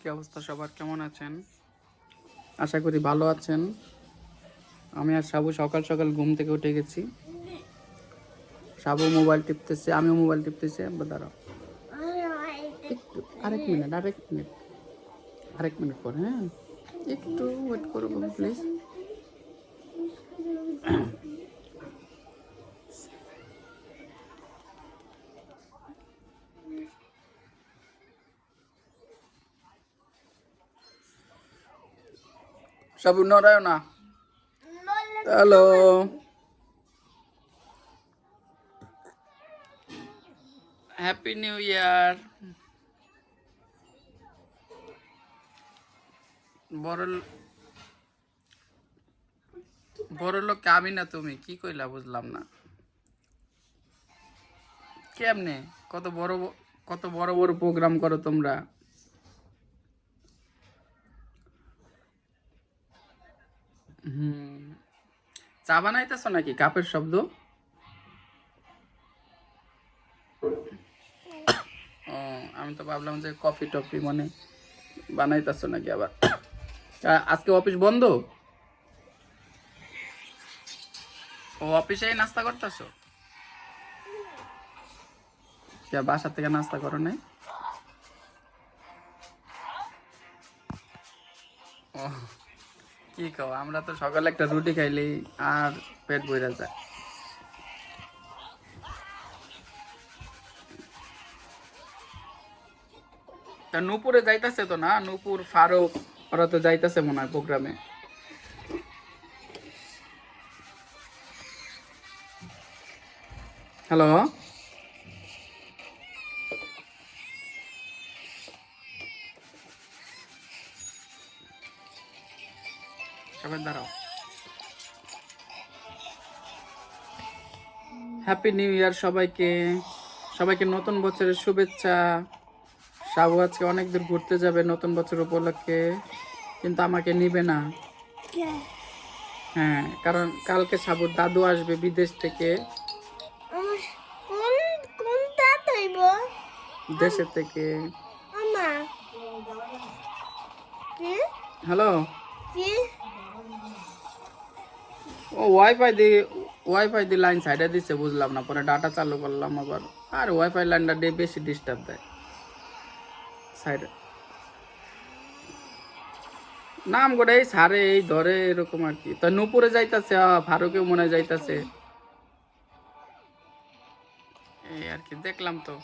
কি অবস্থা সবার, কেমন আছেন? আশা করি ভালো আছেন। আমি আর সাবু সকাল সকাল ঘুম থেকে উঠে গেছি। সাবু মোবাইল টিপতেছে, আমিও মোবাইল টিপতেছি। দাঁড়াও একটু, আরেক মিনিট পর, হ্যাঁ একটু ওয়েট করো প্লিজ। সাবু নড়ায় না। Hello, happy new year. বড় বড় লোক আমি না তুমি, কি কইলা বুঝলাম না। কেমনে কত বড় বড় প্রোগ্রাম করো তোমরা। চা বানাইতেছো নাকি? কাপের শব্দ। ও, আমি তো ভাবলাম যে কফি টফি মানে বানাইতেছো নাকি আবার। আজকে অফিস বন্ধ? ও, অফিসেই নাস্তা করতেছো? বাসা থেকে নাস্তা করো নাই? ও, কি কও, আমরা তো সকালে একটা রুটি খাইলেই আর পেট ভরে যায়। তা নূপুরে যাইতাছে তো না? নূপুর, ফারুক ওরা তো যাইতাছে মনে হয় প্রোগ্রামে। হ্যালো, সবাই দাঁড়াও। হ্যাপি নিউ ইয়ার সবাইকে। সবাইকে নতুন বছরের শুভেচ্ছা। সাবু আজকে অনেক দূর ঘুরতে যাবে নতুন বছর উপলক্ষে, কিন্তু আমাকে নিবে না। হ্যাঁ, কারণ কালকে সাবুর দাদু আসবে বিদেশ থেকে, দেশের থেকে। হ্যালো, ও ওয়াইফাই দিয়ে লাইন সাইডে দিচ্ছে, বুঝলাম না। পরে ডাটা চালু করলাম আবার। আর ওয়াইফাই লাইনটা দিয়ে বেশি ডিস্টার্ব দেয় সাইডে। নাম করে এই সারে এই ধরে এরকম আর কি। তো নূপুরে যাইতাছে, ফারুকেও মনে হয় যাইতাছে, এই আর কি দেখলাম তো।